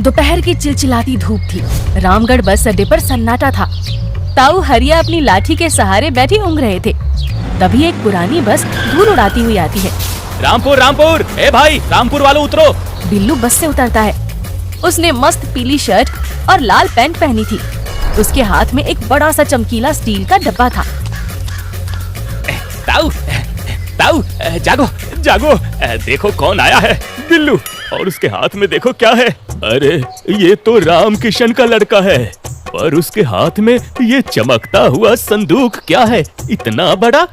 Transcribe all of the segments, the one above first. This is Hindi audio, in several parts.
दोपहर की चिलचिलाती धूप थी। रामगढ़ बस अड्डे पर सन्नाटा था। ताऊ हरिया अपनी लाठी के सहारे बैठे ऊँघ रहे थे। तभी एक पुरानी बस धूल उड़ाती हुई आती है। रामपुर रामपुर, ए भाई रामपुर वालों उतरो। बिल्लू बस से उतरता है। उसने मस्त पीली शर्ट और लाल पैंट पहनी थी। उसके हाथ में एक बड़ा सा चमकीला स्टील का डब्बा था। ताऊ ताऊ, जागो जागो, देखो कौन आया है। बिल्लू, और उसके हाथ में देखो क्या है। अरे ये तो राम किशन का लड़का है, पर उसके हाथ में ये चमकता हुआ संदूक क्या है इतना बड़ा?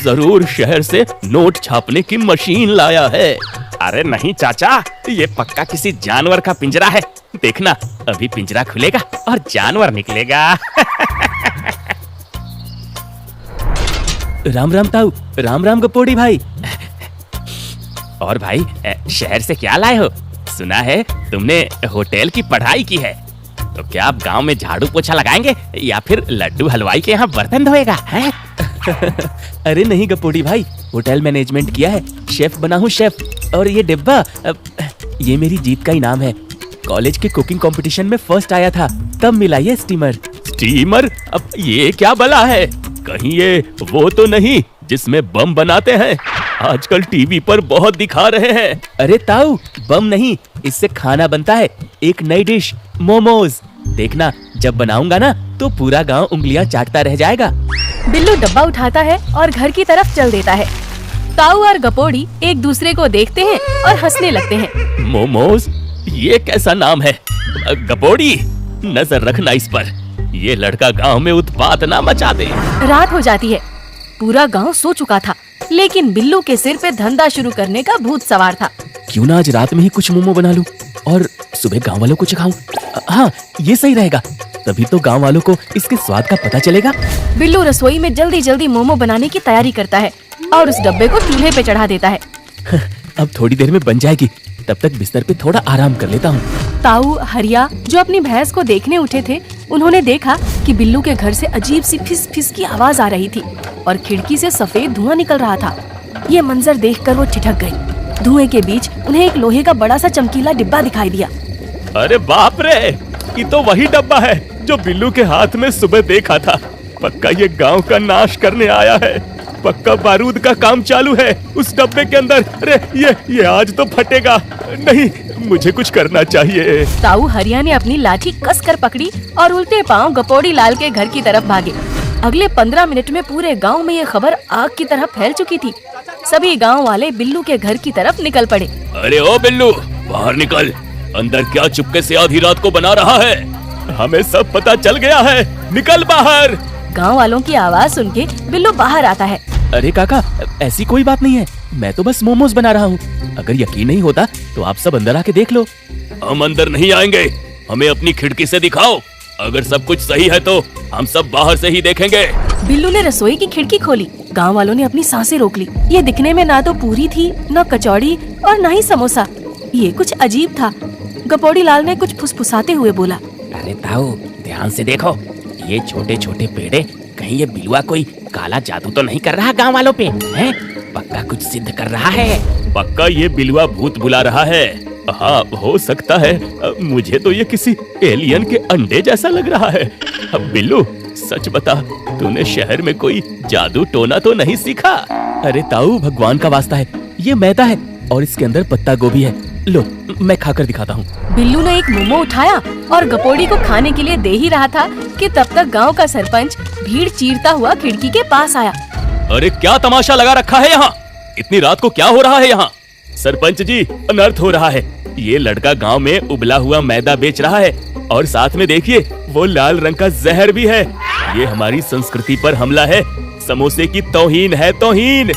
जरूर शहर से नोट छापने की मशीन लाया है। अरे नहीं चाचा, ये पक्का किसी जानवर का पिंजरा है। देखना अभी पिंजरा खुलेगा और जानवर निकलेगा। राम राम ताऊ, राम राम गपोड़ी भाई। और भाई शहर से क्या लाए हो? सुना है तुमने होटल की पढ़ाई की है, तो क्या आप गांव में झाड़ू पोछा लगाएंगे या फिर लड्डू हलवाई के यहाँ बर्तन धोएगा है? अरे नहीं गपोड़ी भाई, होटल मैनेजमेंट किया है, शेफ बना हूँ शेफ। और ये डिब्बा ये मेरी जीत का इनाम है। कॉलेज के कुकिंग कंपटीशन में फर्स्ट आया था, तब मिला ये स्टीमर। स्टीमर? अब ये क्या बला है? कहीं ये वो तो नहीं जिसमें बम बनाते हैं? आजकल टीवी पर बहुत दिखा रहे हैं। अरे ताऊ, बम नहीं, इससे खाना बनता है, एक नई डिश, मोमोज। देखना जब बनाऊंगा ना तो पूरा गांव उंगलियां चाटता रह जाएगा। बिल्लू डब्बा उठाता है और घर की तरफ चल देता है। ताऊ और गपोड़ी एक दूसरे को देखते हैं और हंसने लगते हैं। मोमोज, ये कैसा नाम है? गपोड़ी, नजर रखना इस पर, ये लड़का गांव में उत्पात ना मचा दे। रात हो जाती है। पूरा गांव सो चुका था, लेकिन बिल्लू के सिर पे धंधा शुरू करने का भूत सवार था। क्यों ना आज रात में ही कुछ मोमो बना लूं और सुबह गांव वालों को चखाऊं। हाँ, ये सही रहेगा, तभी तो गांव वालों को इसके स्वाद का पता चलेगा। बिल्लू रसोई में जल्दी जल्दी मोमो बनाने की तैयारी करता है और उस डब्बे को चूल्हे पे चढ़ा देता है। अब थोड़ी देर में बन जाएगी, तब तक बिस्तर पे थोड़ा आराम कर लेता हूँ। ताऊ हरिया जो अपनी भैंस को देखने उठे थे, उन्होंने देखा कि बिल्लू के घर से अजीब सी फिस फिस की आवाज आ रही थी और खिड़की से सफेद धुआं निकल रहा था। ये मंजर देखकर वो ठिठक गई। धुएं के बीच उन्हें एक लोहे का बड़ा सा चमकीला डिब्बा दिखाई दिया। अरे बाप रे, ये तो वही डब्बा है जो बिल्लू के हाथ में सुबह देखा था। पक्का ये गांव का नाश करने आया है। पक्का बारूद का काम चालू है उस डब्बे के अंदर। अरे ये आज तो फटेगा। नहीं, मुझे कुछ करना चाहिए। ताऊ हरिया ने अपनी लाठी कस कर पकड़ी और उल्टे पांव गपोड़ी लाल के घर की तरफ भागे। अगले 15 मिनट में पूरे गांव में ये खबर आग की तरह फैल चुकी थी। सभी गांव वाले बिल्लू के घर की तरफ निकल पड़े। अरे ओ बिल्लू, बाहर निकल, अंदर क्या चुपके से आधी रात को बना रहा है? हमें सब पता चल गया है, निकल बाहर। गांव वालों की आवाज सुन के बिल्लू बाहर आता है। अरे काका, ऐसी कोई बात नहीं है, मैं तो बस मोमोज बना रहा हूँ। अगर यकीन नहीं होता तो आप सब अंदर आके देख लो। हम अंदर नहीं आएंगे, हमें अपनी खिड़की से दिखाओ। अगर सब कुछ सही है तो हम सब बाहर से ही देखेंगे। बिल्लू ने रसोई की खिड़की खोली। गांव वालों ने अपनी सांसें रोक ली। ये दिखने में ना तो पूरी थी, न कचौड़ी और न ही समोसा। ये कुछ अजीब था। गपोड़ी लाल ने कुछ फुसफुसाते हुए बोला, अरे ताऊ, ध्यान से देखो, ये छोटे छोटे पेड़े, कहीं ये बिलुआ कोई काला जादू तो नहीं कर रहा गांव वालों पे? हैं? पक्का कुछ सिद्ध कर रहा है। पक्का ये बिलुआ भूत बुला रहा है। हाँ, हो सकता है। मुझे तो ये किसी एलियन के अंडे जैसा लग रहा है। अब बिल्लू, सच बता, तूने शहर में कोई जादू टोना तो नहीं सीखा? अरे ताऊ, भगवान का वास्ता है, ये मैदा है और इसके अंदर पत्ता गोभी है। लो, मैं खाकर दिखाता हूँ। बिल्लू ने एक मोमो उठाया और गपोड़ी को खाने के लिए दे ही रहा था कि तब तक गांव का सरपंच भीड़ चीरता हुआ खिड़की के पास आया। अरे क्या तमाशा लगा रखा है यहाँ? इतनी रात को क्या हो रहा है यहाँ? सरपंच जी, अनर्थ हो रहा है। ये लड़का गांव में उबला हुआ मैदा बेच रहा है और साथ में देखिए वो लाल रंग का जहर भी है। ये हमारी संस्कृति पर हमला है। समोसे की तौहीन है, तौहीन।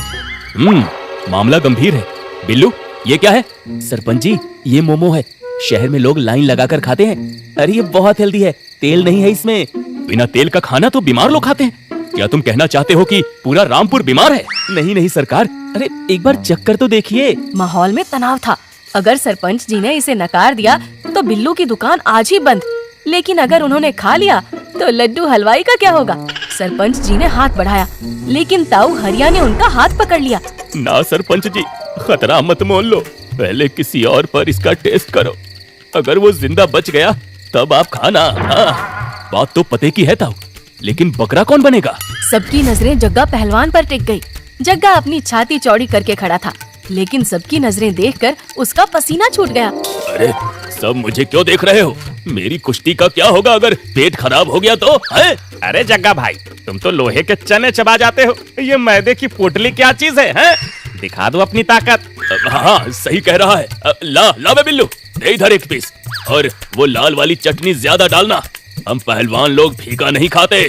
मामला गंभीर है। बिल्लू, ये क्या है? सरपंच जी, ये मोमो है। शहर में लोग लाइन लगाकर खाते हैं। अरे ये बहुत हेल्दी है, तेल नहीं है इसमें। बिना तेल का खाना तो बीमार लोग खाते हैं। क्या तुम कहना चाहते हो कि पूरा रामपुर बीमार है? नहीं नहीं सरकार, अरे एक बार चख कर तो देखिए। माहौल में तनाव था। अगर सरपंच जी ने इसे नकार दिया तो बिल्लू की दुकान आज ही बंद, लेकिन अगर उन्होंने खा लिया तो लड्डू हलवाई का क्या होगा? सरपंच जी ने हाथ बढ़ाया, लेकिन ताऊ हरिया ने उनका हाथ पकड़ लिया। ना सरपंच जी, खतरा मत मोल लो, पहले किसी और पर इसका टेस्ट करो। अगर वो जिंदा बच गया तब आप खाना। हाँ, बात तो पते की है ताऊ, लेकिन बकरा कौन बनेगा? सबकी नजरें जग्गा पहलवान पर टिक गई। जग्गा अपनी छाती चौड़ी करके खड़ा था, लेकिन सबकी नजरें देखकर उसका पसीना छूट गया। अरे सब मुझे क्यों देख रहे हो? मेरी कुश्ती का क्या होगा अगर पेट खराब हो गया तो? है? अरे जग्गा भाई, तुम तो लोहे के चने चबा जाते हो, ये मैदे की पोटली क्या चीज है? दिखा दो अपनी ताकत। हाँ सही कह रहा है। ला बे बिल्लू, दे इधर एक पीस, और वो लाल वाली चटनी ज्यादा डालना, हम पहलवान लोग फीका नहीं खाते।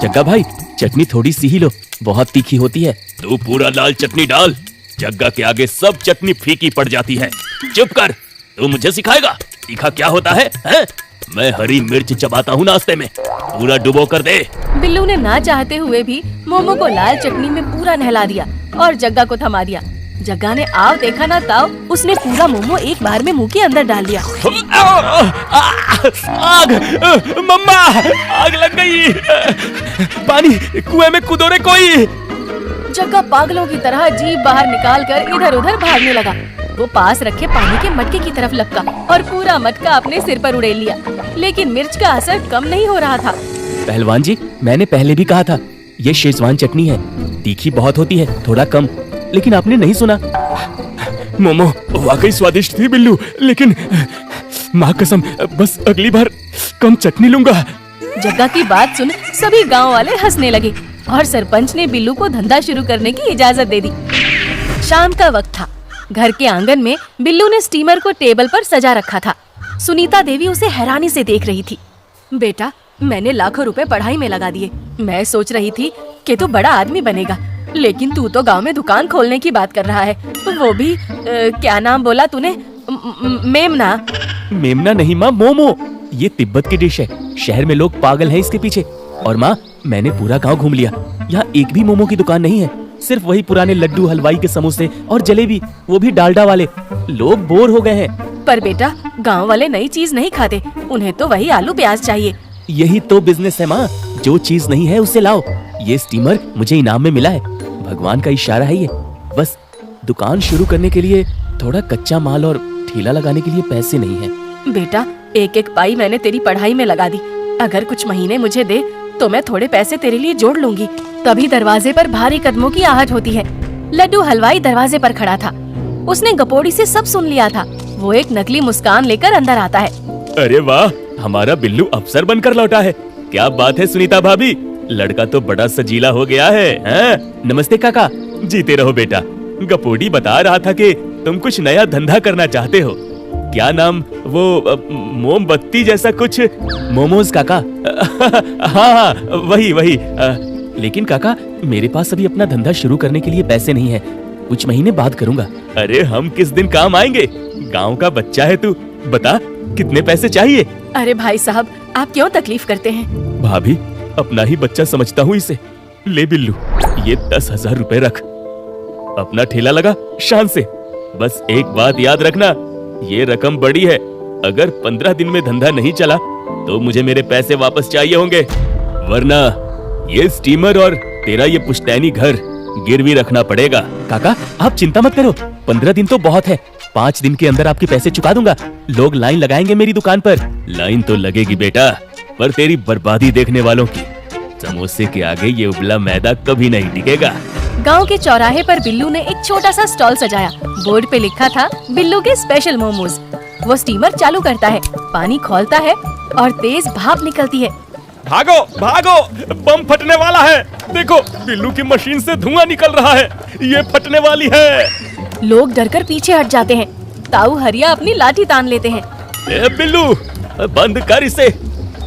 जग्गा भाई चटनी थोड़ी सी ही लो, बहुत तीखी होती है। तू पूरा लाल चटनी डाल, जग्गा के आगे सब चटनी फीकी पड़ जाती है। चुप कर, तू मुझे सिखाएगा तीखा क्या होता है? मैं हरी मिर्च चबाता हूँ नाश्ते में, पूरा डुबो कर दे। बिल्लू ने ना चाहते हुए भी मोमो को लाल चटनी में पूरा नहला दिया और जग्गा को थमा दिया। जग्गा ने आव देखा ना ताव, उसने पूरा मोमो एक बार में मुंह के अंदर डाल दिया। आग! मम्मा, आग लग गई! पानी, कुएं में कूदो रे कोई! जग्गा पागलों की तरह जीभ बाहर निकालकर इधर उधर भागने लगा। वो पास रखे पानी के मटके की तरफ लपका और पूरा मटका अपने सिर पर उड़ेल लिया, लेकिन मिर्च का असर कम नहीं हो रहा था। पहलवान जी, मैंने पहले भी कहा था, ये शेजवान चटनी है, तीखी बहुत होती है, थोड़ा कम, लेकिन आपने नहीं सुना। मोमो वाकई स्वादिष्ट थी बिल्लू, लेकिन माँ कसम, बस अगली बार कम चटनी लूंगा। जग्गा की बात सुन सभी गांव वाले हंसने लगे और सरपंच ने बिल्लू को धंधा शुरू करने की इजाजत दे दी। शाम का वक्त था। घर के आंगन में बिल्लू ने स्टीमर को टेबल पर सजा रखा था। सुनीता देवी उसे हैरानी से देख रही थी। बेटा, मैंने लाखों रुपए पढ़ाई में लगा दिए। मैं सोच रही थी कि तू बड़ा आदमी बनेगा, लेकिन तू तो गांव में दुकान खोलने की बात कर रहा है, वो भी क्या नाम बोला तूने? मेमना? मेमना नहीं माँ, मोमो। ये तिब्बत की डिश है, शहर में लोग पागल हैं इसके पीछे। और माँ, मैंने पूरा गांव घूम लिया, यहाँ एक भी मोमो की दुकान नहीं है, सिर्फ वही पुराने लड्डू, हलवाई के समोसे और जलेबी, वो भी डालडा वाले। लोग बोर हो गए हैं। पर बेटा, गांव वाले नई चीज नहीं खाते, उन्हें तो वही आलू प्याज चाहिए। यही तो बिजनेस है माँ, जो चीज नहीं है उसे लाओ। ये स्टीमर मुझे इनाम में मिला है, भगवान का इशारा है ये। बस दुकान शुरू करने के लिए थोड़ा कच्चा माल और ठेला लगाने के लिए पैसे नहीं है। बेटा, एक एक पाई मैंने तेरी पढ़ाई में लगा दी, अगर कुछ महीने मुझे दे तो मैं थोड़े पैसे तेरे लिए जोड़ लूंगी। तभी दरवाजे पर भारी कदमों की आहट होती है। लड्डू हलवाई दरवाजे पर खड़ा था। उसने गपोड़ी से सब सुन लिया था। वो एक नकली मुस्कान लेकर अंदर आता है। अरे वाह, हमारा बिल्लू अफसर बनकर लौटा है। क्या बात है सुनीता भाभी, लड़का तो बड़ा सजीला हो गया है? नमस्ते काका। जीते रहो बेटा। गपोड़ी बता रहा था कि तुम कुछ नया धंधा करना चाहते हो। क्या नाम? वो मोमबत्ती जैसा कुछ? मोमोज काका। हाँ, वही। लेकिन काका, मेरे पास अभी अपना धंधा शुरू करने के लिए पैसे नहीं है, कुछ महीने बाद करूंगा। अरे हम किस दिन काम आएंगे? गांव का बच्चा है तू, बता कितने पैसे चाहिए? अरे भाई साहब, आप क्यों तकलीफ करते हैं? भाभी, अपना ही बच्चा समझता हूँ इसे। ले बिल्लू, ये 10,000 रुपए रख, अपना ठेला लगा शान से। बस एक बात याद रखना, ये रकम बड़ी है, अगर 15 दिन में धंधा नहीं चला तो मुझे मेरे पैसे वापस चाहिए होंगे, वरना ये स्टीमर और तेरा ये पुश्तैनी घर गिरवी रखना पड़ेगा। काका, आप चिंता मत करो, 15 दिन तो बहुत है, 5 दिन के अंदर आपके पैसे चुका दूंगा। लोग लाइन लगाएंगे मेरी दुकान पर। लाइन तो लगेगी बेटा, पर तेरी बर्बादी देखने वालों की। समोसे के आगे ये उबला मैदा कभी नहीं टिकेगा। गांव के चौराहे पर बिल्लू ने एक छोटा सा स्टॉल सजाया। बोर्ड पे लिखा था बिल्लू के स्पेशल मोमोज। वो स्टीमर चालू करता है, पानी खौलता है और तेज भाप निकलती है। भागो भागो, बम फटने वाला है। देखो, बिल्लू की मशीन से धुआं निकल रहा है, ये फटने वाली है। लोग डरकर पीछे हट जाते हैं। ताऊ हरिया अपनी लाठी तान लेते हैं। ए बिल्लू, बंद कर इसे,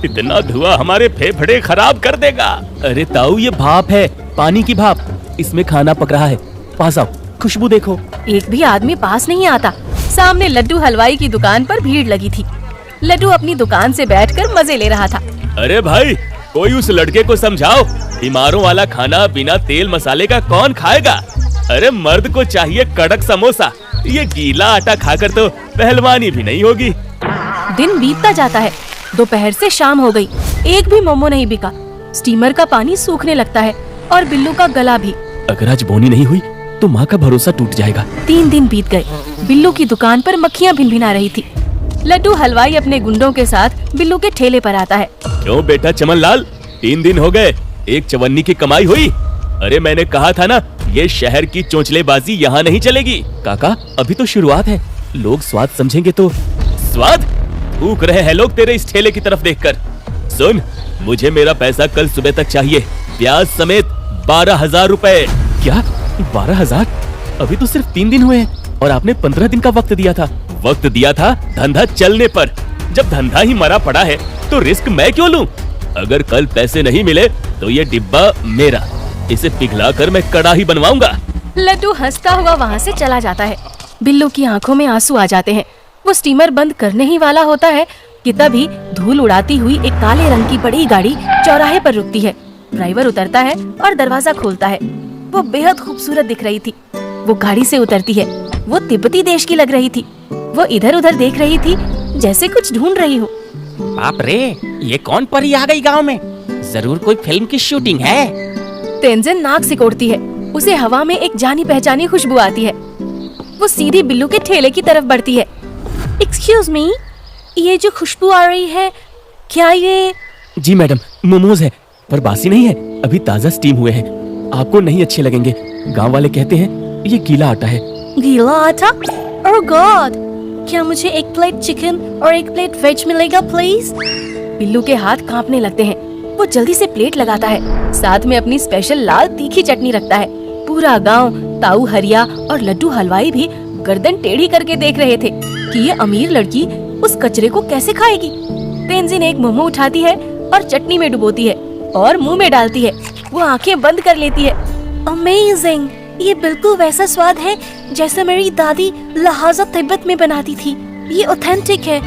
इतना धुआं हमारे फेफड़े खराब कर देगा। अरे ताऊ, ये भाप है, पानी की भाप, इसमें खाना पक रहा है। पास आओ, खुशबू देखो। एक भी आदमी पास नहीं आता। सामने लड्डू हलवाई की दुकान पर भीड़ लगी थी। लड्डू अपनी दुकान से बैठकर मजे ले रहा था। अरे भाई, कोई उस लड़के को समझाओ, बीमारों वाला खाना बिना तेल मसाले का कौन खाएगा? अरे मर्द को चाहिए कड़क समोसा, ये गीला आटा खाकर तो पहलवानी भी नहीं होगी। दिन बीतता जाता है। दोपहर से शाम हो गई, एक भी मोमो नहीं बिका। स्टीमर का पानी सूखने लगता है और बिल्लू का गला भी। अगर आज बोनी नहीं हुई तो माँ का भरोसा टूट जाएगा। 3 दिन बीत गए। बिल्लू की दुकान पर मक्खियाँ भिनभिना रही थी। लड्डू हलवाई अपने गुंडों के साथ बिल्लू के ठेले पर आता है। क्यों बेटा चमनलाल, 3 दिन हो गए, एक चवन्नी की कमाई हुई? अरे मैंने कहा था ना, ये शहर की चोंचलेबाजी यहाँ नहीं चलेगी। काका अभी तो शुरुआत है, लोग स्वाद समझेंगे तो। स्वाद? भूख रहे हैं लोग तेरे इस ठेले की तरफ देखकर। सुन, मुझे मेरा पैसा कल सुबह तक चाहिए, प्याज समेत 12,000 रुपए। क्या 12,000? अभी तो सिर्फ 3 दिन हुए हैं और आपने 15 दिन का वक्त दिया था। वक्त दिया था धंधा चलने पर। जब धंधा ही मरा पड़ा है तो रिस्क मैं क्यों लूं? अगर कल पैसे नहीं मिले तो ये डिब्बा मेरा, इसे पिघलाकर मैं कड़ाही बनवाऊंगा। लड्डू हंसता हुआ वहाँ से चला जाता है। बिल्लू की आंखों में आंसू आ जाते हैं। वो स्टीमर बंद करने ही वाला होता है कि तभी धूल उड़ाती हुई एक काले रंग की बड़ी गाड़ी चौराहे पर रुकती है। ड्राइवर उतरता है और दरवाजा खोलता है। वो बेहद खूबसूरत दिख रही थी। वो गाड़ी से उतरती है। वो तिब्बती देश की लग रही थी। वो इधर उधर देख रही थी जैसे कुछ ढूंढ रही हो। बाप रे, ये कौन परी आ गई गांव में? जरूर कोई फिल्म की शूटिंग है। तेंजिन नाक सिकोड़ती है। उसे हवा में एक जानी पहचानी खुशबू आती है। वो सीधी बिल्लू के ठेले की तरफ बढ़ती है। एक्सक्यूज मी, ये जो खुशबू आ रही है, क्या ये? जी मैडम, मोमोज है, पर बासी नहीं है, अभी ताज़ा स्टीम हुए हैं। आपको नहीं अच्छे लगेंगे, गांव वाले कहते हैं ये गीला आटा है। गीला आटा? ओह गॉड, क्या मुझे एक प्लेट चिकन और एक प्लेट वेज मिलेगा प्लीज? बिल्लू के हाथ कांपने लगते हैं। वो जल्दी से प्लेट लगाता है, साथ में अपनी स्पेशल लाल तीखी चटनी रखता है। पूरा गांव, ताऊ हरिया और लड्डू हलवाई भी गर्दन टेढ़ी करके देख रहे थे कि ये अमीर लड़की उस कचरे को कैसे खाएगी। तेंजिन एक मोमो उठाती है और चटनी में डुबोती है और मुंह में डालती है। वो आंखें बंद कर लेती है। अमेजिंग, ये बिल्कुल वैसा स्वाद है जैसा मेरी दादी लहाजा तिब्बत में बनाती थी। ये ऑथेंटिक है।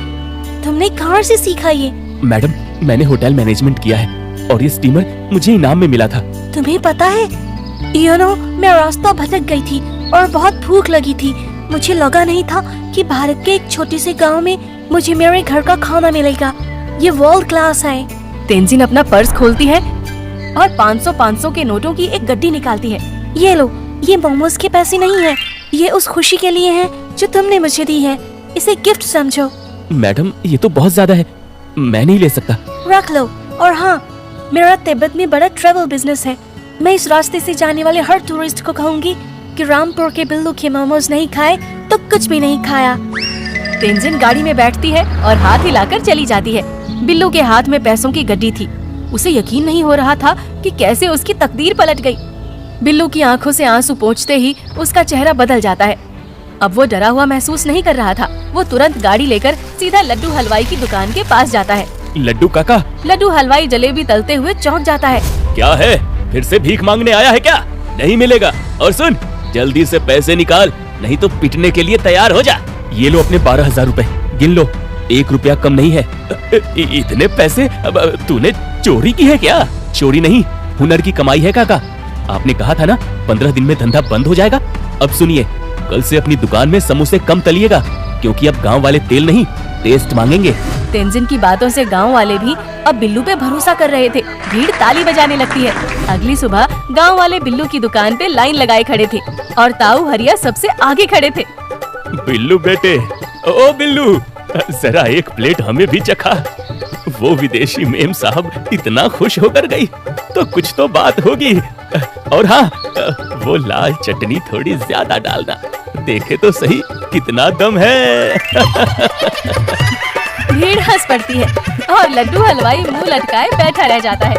तुमने कहाँ से सीखा ये? मैडम, मैंने होटल मैनेजमेंट किया है और ये स्टीमर मुझे इनाम में मिला था। तुम्हें पता है, मैं रास्ता भटक गई थी और बहुत भूख लगी थी। मुझे लगा नहीं था कि भारत के एक छोटे से गांव में मुझे मेरे घर का खाना मिलेगा। ये वर्ल्ड क्लास है। तेंजिन अपना पर्स खोलती है और 500 के नोटों की एक गड्डी निकालती है। ये लो, ये मोमोज के पैसे नहीं है, ये उस खुशी के लिए है जो तुमने मुझे दी है। इसे गिफ्ट समझो। मैडम, ये तो बहुत ज्यादा है, मैं नहीं ले सकता। रख लो। और हाँ, मेरा तिब्बत में बड़ा ट्रेवल बिजनेस है। मैं इस रास्ते से जाने वाले हर टूरिस्ट को कहूँगी कि रामपुर के बिल्लू के मोमोज नहीं खाए तो कुछ भी नहीं खाया। तेंजिन गाड़ी में बैठती है और हाथ हिलाकर चली जाती है। बिल्लू के हाथ में पैसों की गड्डी थी। उसे यकीन नहीं हो रहा था कि कैसे उसकी तकदीर पलट गई। बिल्लू की आंखों से आंसू पोंछते ही उसका चेहरा बदल जाता है। अब वो डरा हुआ महसूस नहीं कर रहा था। वो तुरंत गाड़ी लेकर सीधा लड्डू हलवाई की दुकान के पास जाता है। लड्डू काका। लड्डू हलवाई जलेबी तलते हुए चौंक जाता है। क्या है, फिर से भीख मांगने आया है क्या? नहीं मिलेगा। और सुन, जल्दी से पैसे निकाल, नहीं तो पिटने के लिए तैयार हो जा। ये लो अपने 12,000 रुपए, गिन लो, 1 रुपया कम नहीं है। इतने पैसे तूने चोरी की है क्या? चोरी नहीं, हुनर की कमाई है काका। आपने कहा था ना 15 दिन में धंधा बंद हो जाएगा। अब सुनिए, कल से अपनी दुकान में समोसे कम तलिएगा, क्योंकि अब गांव वाले तेल नहीं टेस्ट मांगेंगे। तेंजिन की बातों से गांव वाले भी अब बिल्लू पे भरोसा कर रहे थे। भीड़ ताली बजाने लगती है। अगली सुबह गांव वाले बिल्लू की दुकान पे लाइन लगाए खड़े थे और ताऊ हरिया सबसे आगे खड़े थे। बिल्लू बेटे, ओ बिल्लू, जरा एक प्लेट हमें भी चखा। वो विदेशी मेम साहब इतना खुश होकर गई तो कुछ तो बात होगी। और हाँ, वो लाल चटनी थोड़ी ज्यादा डालना, देखे तो सही कितना दम है। भीड़ हंस पड़ती है और लड्डू हलवाई मुंह लटकाए बैठा रह जाता है।